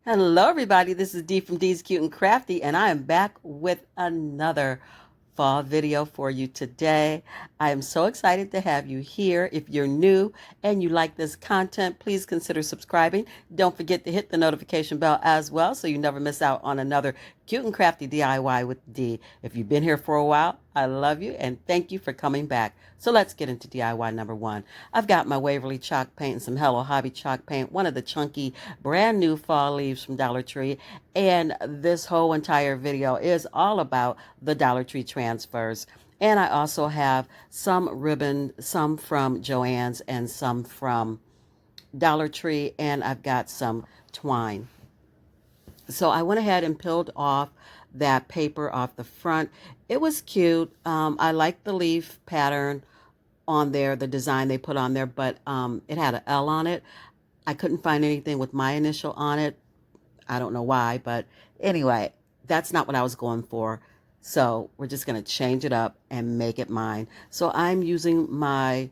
Hello, everybody. This is Dee from Dee's Cute and Crafty, and I am back with another fall video for you today. I am so excited to have you here. If you're new and you like this content, please consider subscribing. Don't forget to hit the notification bell as well so you never miss out on another Cute and Crafty DIY with Dee. If you've been here for a while, I love you and thank you for coming back. So let's get into DIY number one. I've got my Waverly chalk paint and some Hello Hobby chalk paint, one of the chunky brand new fall leaves from Dollar Tree. And this whole entire video is all about the Dollar Tree transfers. And I also have some ribbon, some from Joann's and some from Dollar Tree. And I've got some twine. So I went ahead and peeled off that paper off the front. It was cute. I like the leaf pattern on there, the design they put on there, but it had an L on it. I couldn't find anything with my initial on it. I don't know why, but anyway, that's not what I was going for. So we're just going to change it up and make it mine. So I'm using my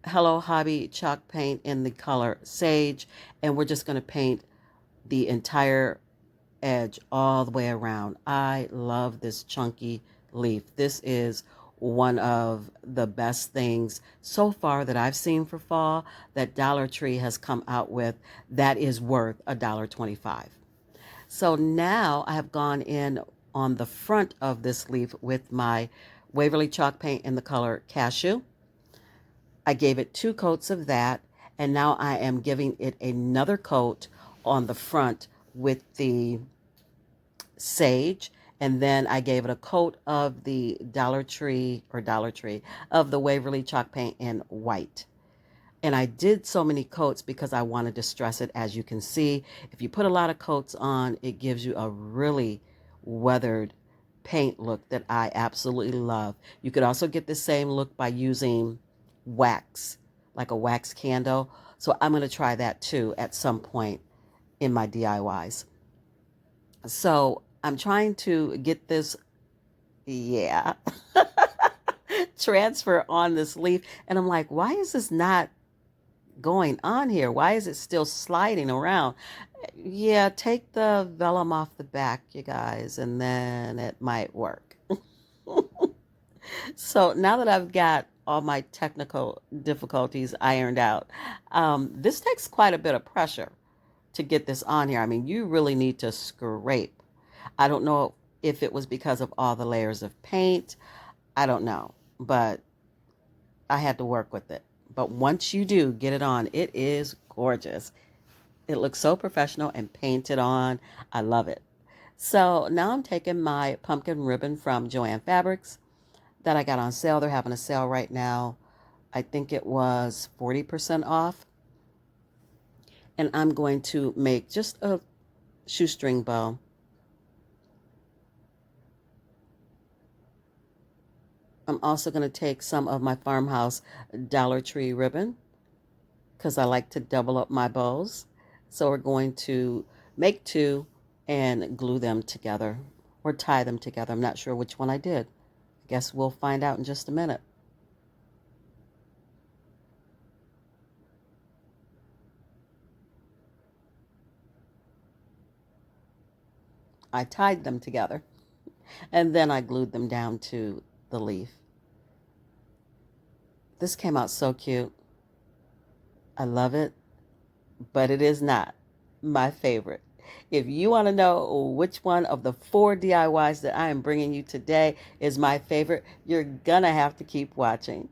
Hello Hobby chalk paint in the color Sage, and we're just going to paint the entire edge all the way around. I love this chunky leaf. This is one of the best things so far that I've seen for fall that Dollar Tree has come out with that is worth $1.25. So now I have gone in on the front of this leaf with my Waverly chalk paint in the color Cashew. I gave it 2 coats of that, and now I am giving it another coat on the front with the Sage, and then I gave it a coat of the Dollar Tree of the Waverly chalk paint in white. And I did so many coats because I wanted to stress it. As you can see, if you put a lot of coats on, it gives you a really weathered paint look that I absolutely love. You could also get the same look by using wax, like a wax candle. So I'm going to try that too at some point in my DIYs. So I'm trying to get this, yeah, transfer on this leaf. And I'm like, why is this not going on here? Why is it still sliding around? Yeah, take the vellum off the back, you guys, and then it might work. So now that I've got all my technical difficulties ironed out, this takes quite a bit of pressure to get this on here. I mean, you really need to scrape. I don't know if it was because of all the layers of paint. I don't know, but I had to work with it. But once you do get it on, it is gorgeous. It looks so professional and painted on. I love it. So now I'm taking my pumpkin ribbon from Joann Fabrics that I got on sale. They're having a sale right now. I think it was 40% off. And I'm going to make just a shoestring bow. I'm also going to take some of my Farmhouse Dollar Tree ribbon because I like to double up my bows. So we're going to make 2 and glue them together or tie them together. I'm not sure which one I did. I guess we'll find out in just a minute. I tied them together and then I glued them down to the leaf. This came out so cute. I love it, but it is not my favorite. If you want to know which one of the 4 DIYs that I am bringing you today is my favorite, you're going to have to keep watching.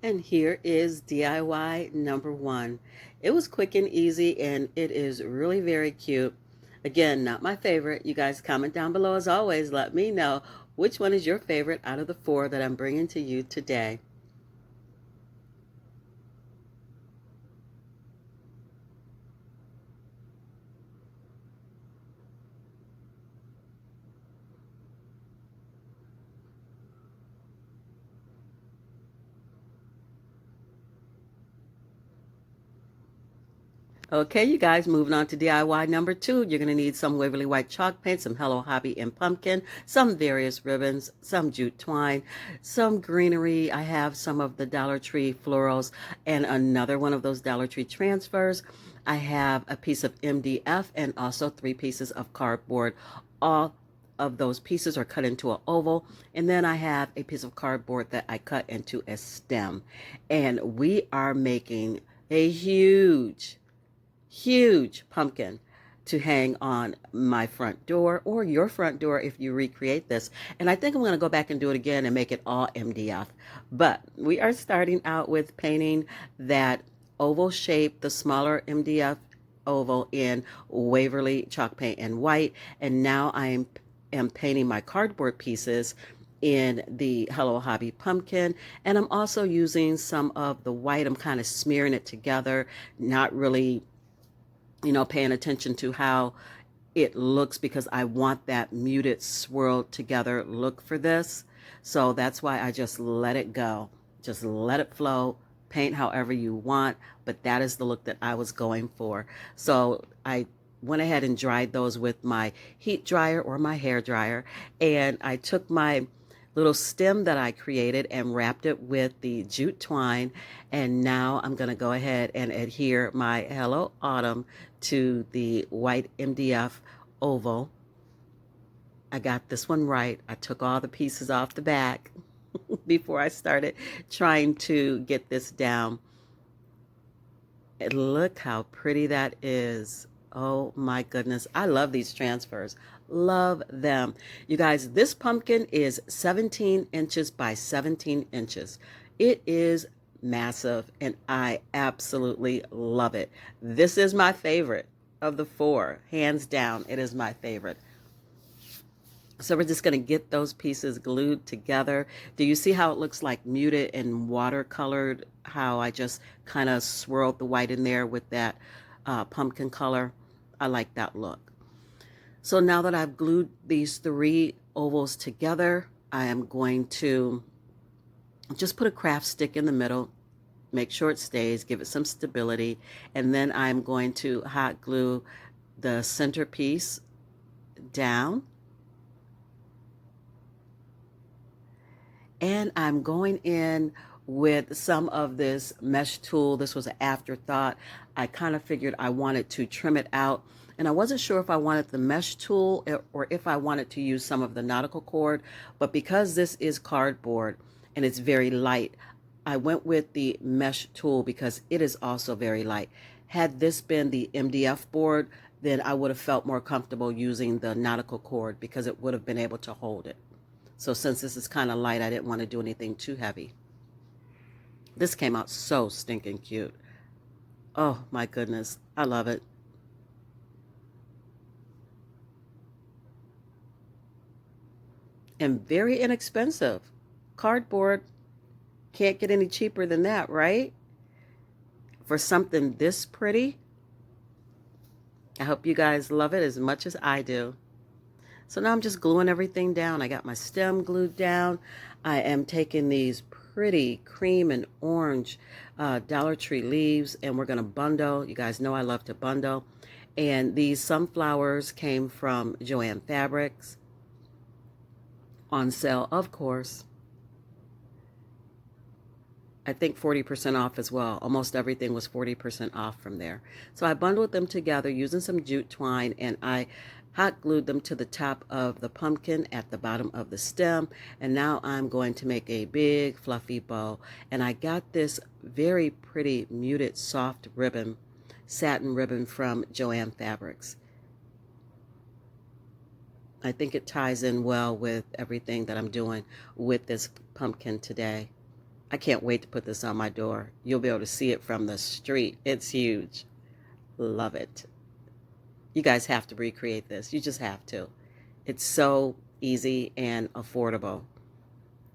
And here is DIY number 1. It was quick and easy, and it is really very cute. Again, not my favorite. You guys comment down below as always. Let me know which one is your favorite out of the 4 that I'm bringing to you today. Okay, you guys, moving on to DIY number 2. You're going to need some Waverly White chalk paint, some Hello Hobby and pumpkin, some various ribbons, some jute twine, some greenery. I have some of the Dollar Tree florals and another one of those Dollar Tree transfers. I have a piece of MDF and also 3 pieces of cardboard. All of those pieces are cut into an oval, and then I have a piece of cardboard that I cut into a stem. And we are making a huge pumpkin to hang on my front door or your front door if you recreate this. And I think I'm going to go back and do it again and make it all MDF. But we are starting out with painting that oval shape, the smaller MDF oval in Waverly chalk paint and white. And now am painting my cardboard pieces in the Hello Hobby pumpkin, and I'm also using some of the white. I'm kind of smearing it together, not really paying attention to how it looks because I want that muted swirled together look for this. So that's why I just let it go. Just let it flow. Paint however you want, but that is the look that I was going for. So I went ahead and dried those with my heat dryer or my hair dryer, and I took my little stem that I created and wrapped it with the jute twine, and now I'm going to go ahead and adhere my Hello Autumn to the white MDF oval. I got this one right. I took all the pieces off the back before I started trying to get this down. And look how pretty that is. Oh my goodness. I love these transfers. Love them. You guys, this pumpkin is 17 inches by 17 inches. It is massive and I absolutely love it. This is my favorite of the 4. Hands down, it is my favorite. So we're just going to get those pieces glued together. Do you see how it looks like muted and watercolored? How I just kind of swirled the white in there with that pumpkin color? I like that look. So now that I've glued these 3 ovals together, I am going to just put a craft stick in the middle, make sure it stays, give it some stability, and then I'm going to hot glue the centerpiece down. And I'm going in with some of this mesh tool. This was an afterthought. I kind of figured I wanted to trim it out, and I wasn't sure if I wanted the mesh tool or if I wanted to use some of the nautical cord, but because this is cardboard and it's very light, I went with the mesh tool because it is also very light. Had this been the MDF board, then I would have felt more comfortable using the nautical cord because it would have been able to hold it. So since this is kind of light, I didn't want to do anything too heavy. This came out so stinking cute. Oh my goodness, I love it. And very inexpensive. Cardboard can't get any cheaper than that, right? For something this pretty. I hope you guys love it as much as I do. So now I'm just gluing everything down. I got my stem glued down. I am taking these pretty cream and orange Dollar Tree leaves, and we're going to bundle. You guys know I love to bundle. And these sunflowers came from Joann Fabrics. On sale, of course. I think 40% off as well. Almost everything was 40% off from there. So I bundled them together using some jute twine, and I hot glued them to the top of the pumpkin at the bottom of the stem. And now I'm going to make a big fluffy bow. And I got this very pretty muted soft ribbon, satin ribbon from Joann Fabrics. I think it ties in well with everything that I'm doing with this pumpkin today. I can't wait to put this on my door. You'll be able to see it from the street. It's huge. Love it. You guys have to recreate this. You just have to. It's so easy and affordable.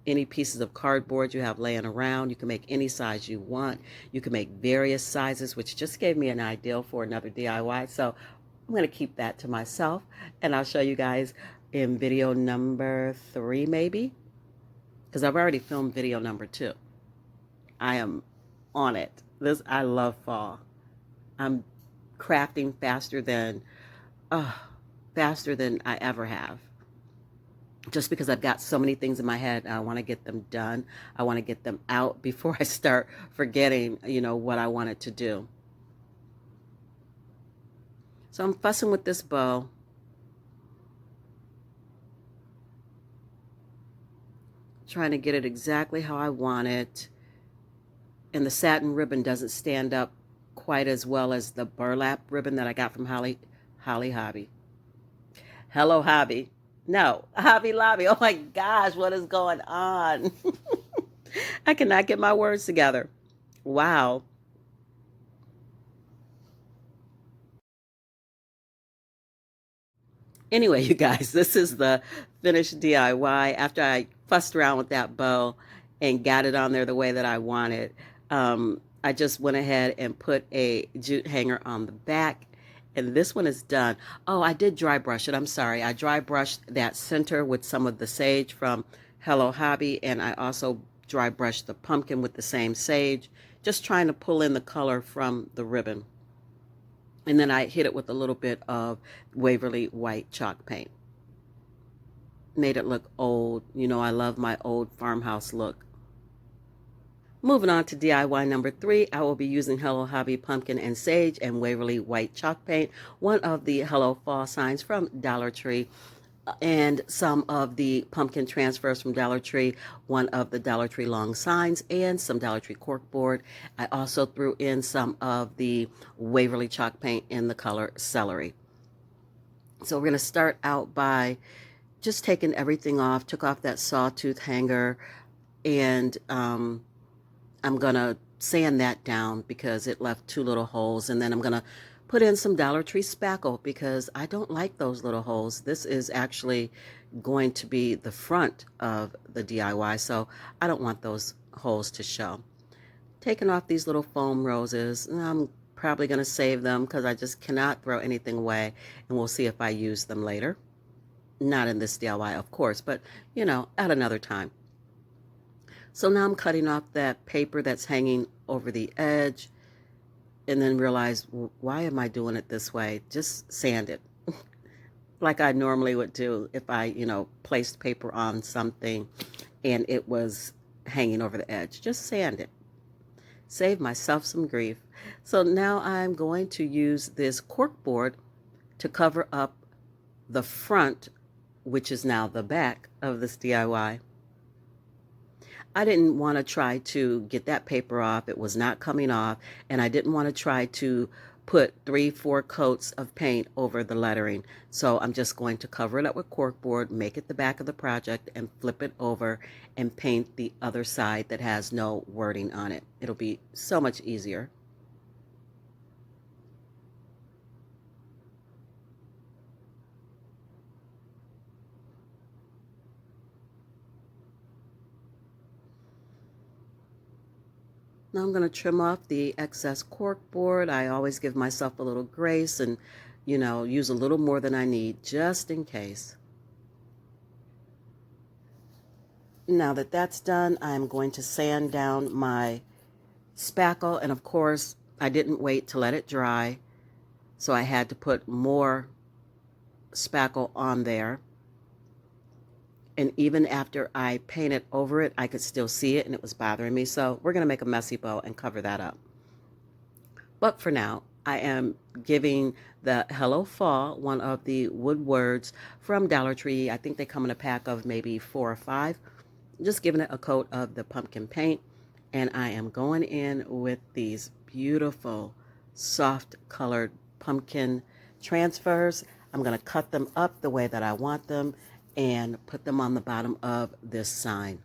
Any pieces of cardboard you have laying around, you can make any size you want. You can make various sizes, which just gave me an idea for another DIY. So I'm going to keep that to myself, and I'll show you guys in video number 3 maybe, because I've already filmed video number 2. I am on it. I love fall. I'm crafting uh, faster than I ever have. Just because I've got so many things in my head, I want to get them done. I want to get them out before I start forgetting, what I wanted to do. So I'm fussing with this bow. Trying to get it exactly how I want it. And the satin ribbon doesn't stand up quite as well as the burlap ribbon that I got from Holly Hobby. Hello Hobby. No, Hobby Lobby. Oh my gosh, what is going on? I cannot get my words together. Wow. Anyway, you guys, this is the finished DIY after I fussed around with that bow and got it on there the way that I wanted. I just went ahead and put a jute hanger on the back, and this one is done. Oh, I did dry brush it. I'm sorry. I dry brushed that center with some of the sage from Hello Hobby, and I also dry brushed the pumpkin with the same sage, just trying to pull in the color from the ribbon. And then I hit it with a little bit of Waverly white chalk paint. Made it look old. I love my old farmhouse look. Moving on to DIY number 3, I will be using Hello Hobby Pumpkin and Sage and Waverly White Chalk Paint, one of the Hello Fall signs from Dollar Tree, and some of the pumpkin transfers from Dollar Tree, one of the Dollar Tree long signs, and some Dollar Tree corkboard. I also threw in some of the Waverly chalk paint in the color celery. So we're going to start out by just taking everything off, took off that sawtooth hanger, and I'm going to sand that down because it left 2 little holes, and then I'm going to put in some Dollar Tree spackle because I don't like those little holes. This is actually going to be the front of the DIY, so I don't want those holes to show. Taking off these little foam roses, and I'm probably going to save them because I just cannot throw anything away, and we'll see if I use them later. Not in this DIY, of course, but at another time. So now I'm cutting off that paper that's hanging over the edge, and then realize, why am I doing it this way? Just sand it like I normally would do if I, placed paper on something and it was hanging over the edge. Just sand it. Save myself some grief. So now I'm going to use this corkboard to cover up the front, which is now the back of this DIY. I didn't want to try to get that paper off. It was not coming off, and I didn't want to try to put 3-4 coats of paint over the lettering. So I'm just going to cover it up with corkboard, make it the back of the project, and flip it over and paint the other side that has no wording on it. It'll be so much easier. Now I'm going to trim off the excess cork board. I always give myself a little grace and, use a little more than I need just in case. Now that that's done, I'm going to sand down my spackle. And of course, I didn't wait to let it dry, so I had to put more spackle on there. And even after I painted over it, I could still see it and it was bothering me. So we're going to make a messy bow and cover that up. But for now, I am giving the Hello Fall one of the wood words from Dollar Tree. I think they come in a pack of maybe 4 or 5. Just giving it a coat of the pumpkin paint. And I am going in with these beautiful, soft colored pumpkin transfers. I'm going to cut them up the way that I want them and put them on the bottom of this sign.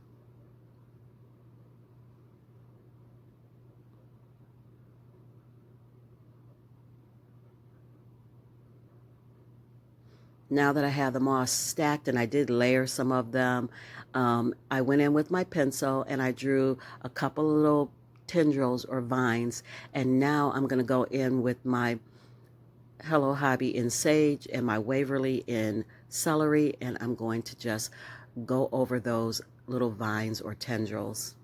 Now that I have them all stacked, and I did layer some of them, I went in with my pencil and I drew a couple of little tendrils or vines, and now I'm going to go in with my Hello Hobby in sage and my Waverly in celery, and I'm going to just go over those little vines or tendrils.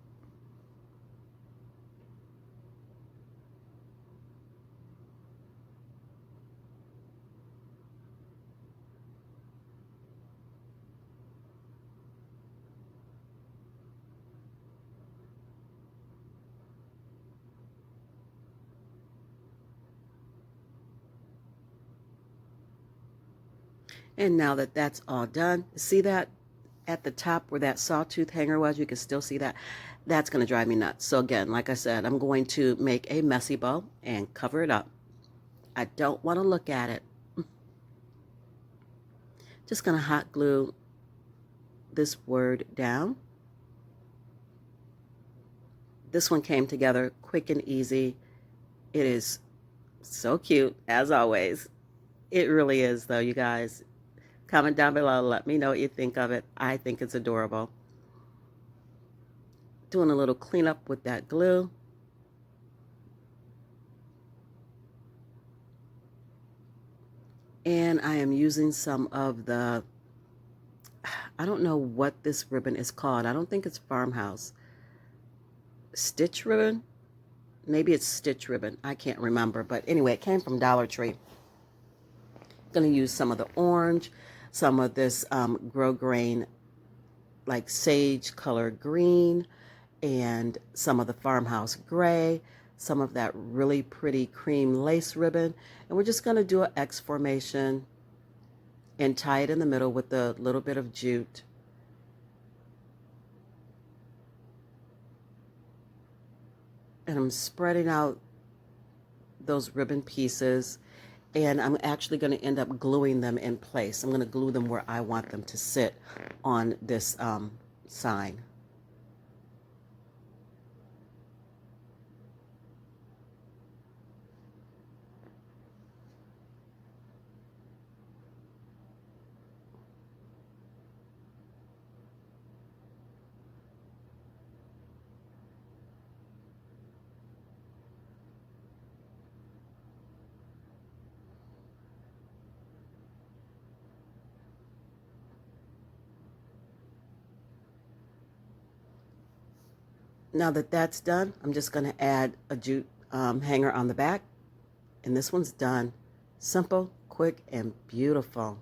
And now that that's all done, see that at the top where that sawtooth hanger was, you can still see that. That's going to drive me nuts. So again, like I said, I'm going to make a messy bow and cover it up. I don't want to look at it. Just going to hot glue this word down. This one came together quick and easy. It is so cute, as always. It really is, though, you guys. Comment down below. Let me know what you think of it. I think it's adorable. Doing a little cleanup with that glue. And I am using some of the, I don't know what this ribbon is called. I don't think it's Farmhouse. Stitch ribbon? Maybe it's stitch ribbon. I can't remember. But anyway, it came from Dollar Tree. Going to use some of the orange, some of this grosgrain, like sage color green, and some of the Farmhouse gray, some of that really pretty cream lace ribbon. And we're just going to do an X formation and tie it in the middle with a little bit of jute. And I'm spreading out those ribbon pieces, and I'm actually going to end up gluing them in place. I'm going to glue them where I want them to sit on this sign. Now that that's done, I'm just going to add a jute hanger on the back, and this one's done. Simple, quick, and beautiful.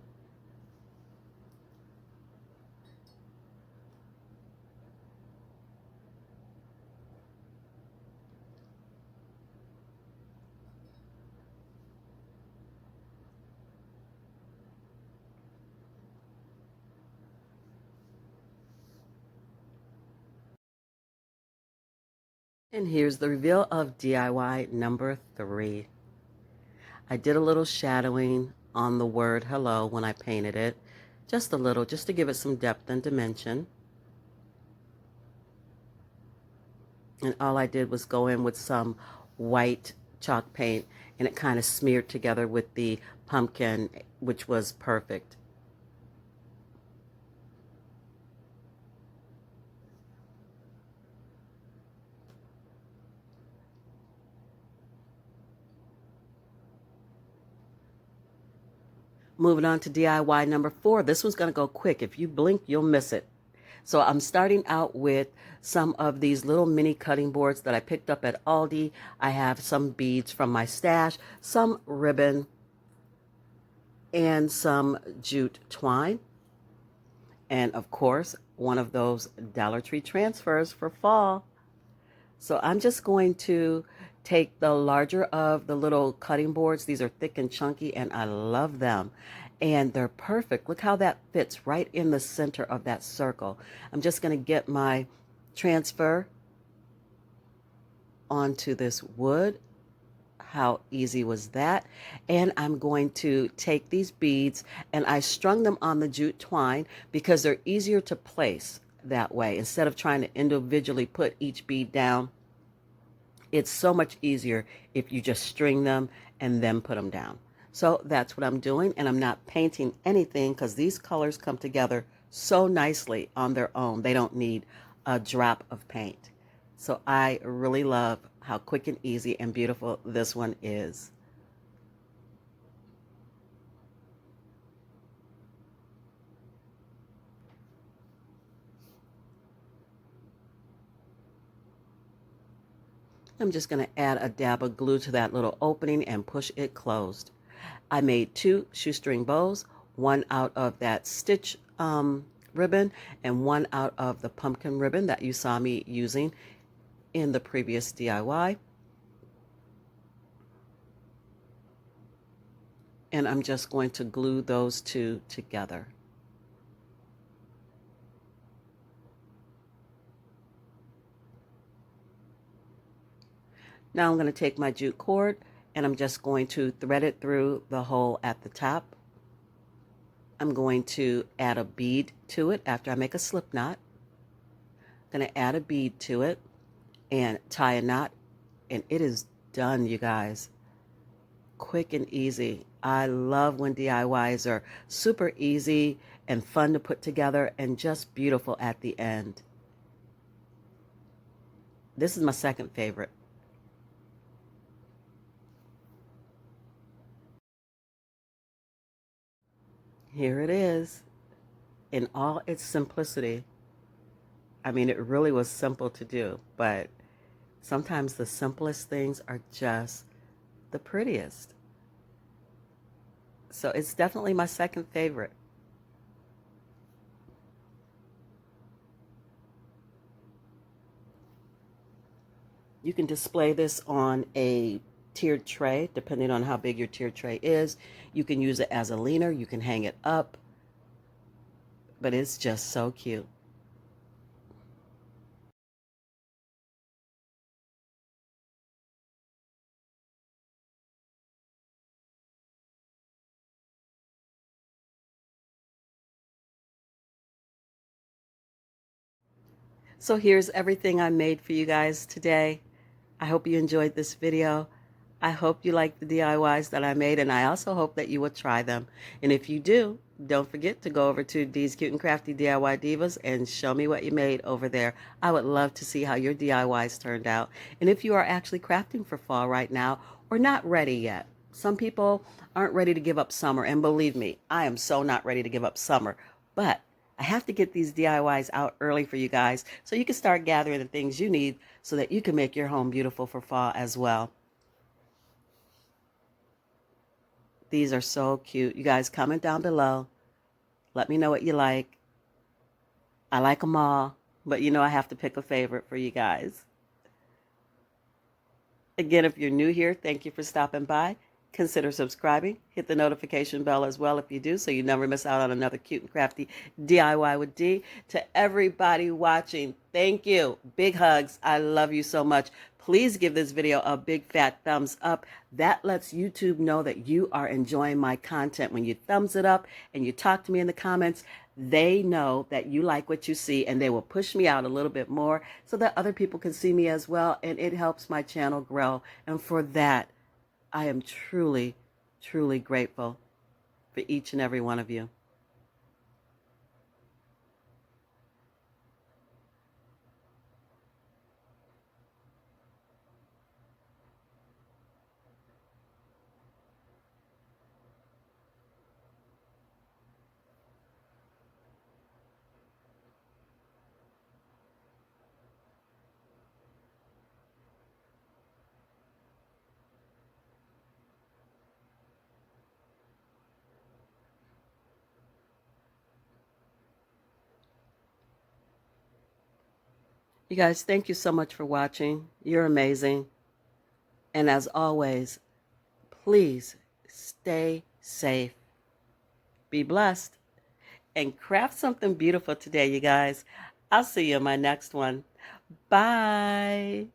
And here's the reveal of DIY number 3. I did a little shadowing on the word hello when I painted it. Just a little, just to give it some depth and dimension. And all I did was go in with some white chalk paint, and it kind of smeared together with the pumpkin, which was perfect. Moving on to DIY number 4. This one's going to go quick. If you blink, you'll miss it. So I'm starting out with some of these little mini cutting boards that I picked up at Aldi. I have some beads from my stash, some ribbon, and some jute twine. And of course, one of those Dollar Tree transfers for fall. So I'm just going to take the larger of the little cutting boards. These are thick and chunky, and I love them. And they're perfect. Look how that fits right in the center of that circle. I'm just going to get my transfer onto this wood. How easy was that? And I'm going to take these beads, and I strung them on the jute twine because they're easier to place that way. Instead of trying to individually put each bead down, it's so much easier if you just string them and then put them down. So that's what I'm doing, and I'm not painting anything because these colors come together so nicely on their own. They don't need a drop of paint. So I really love how quick and easy and beautiful this one is. I'm just going to add a dab of glue to that little opening and push it closed. I made 2 shoestring bows, one out of that stitch ribbon and one out of the pumpkin ribbon that you saw me using in the previous DIY. And I'm just going to glue those two together. Now I'm going to take my jute cord and I'm just going to thread it through the hole at the top. I'm going to add a bead to it after I make a slip knot. I'm going to add a bead to it and tie a knot, and it is done, you guys. Quick and easy. I love when DIYs are super easy and fun to put together and just beautiful at the end. This is my second favorite. Here it is in all its simplicity. I mean, it really was simple to do, but sometimes the simplest things are just the prettiest. So it's definitely my second favorite. You can display this on a tiered tray, depending on how big your tiered tray is. You can use it as a leaner. You can hang it up, but it's just so cute. So here's everything I made for you guys today. I hope you enjoyed this video. I hope you like the DIYs that I made, and I also hope that you will try them. And if you do, don't forget to go over to Dee's Cute and Crafty DIY Divas and show me what you made over there. I would love to see how your DIYs turned out. And if you are actually crafting for fall right now or not ready yet. Some people aren't ready to give up summer, and believe me, I am so not ready to give up summer. But I have to get these DIYs out early for you guys so you can start gathering the things you need so that you can make your home beautiful for fall as well. These are so cute. You guys comment down below. Let me know what you like. I like them all, but you know I have to pick a favorite for you guys. Again, if you're new here, thank you for stopping by. Consider subscribing. Hit the notification bell as well if you do, so you never miss out on another cute and crafty DIY with D. To everybody watching, thank you. Big hugs. I love you so much. Please give this video a big fat thumbs up. That lets YouTube know that you are enjoying my content. When you thumbs it up and you talk to me in the comments, they know that you like what you see, and they will push me out a little bit more so that other people can see me as well, and it helps my channel grow. And for that, I am truly, truly grateful for each and every one of you. You guys, thank you so much for watching. You're amazing. And as always, please stay safe, be blessed, and craft something beautiful today, you guys. I'll see you in my next one. Bye.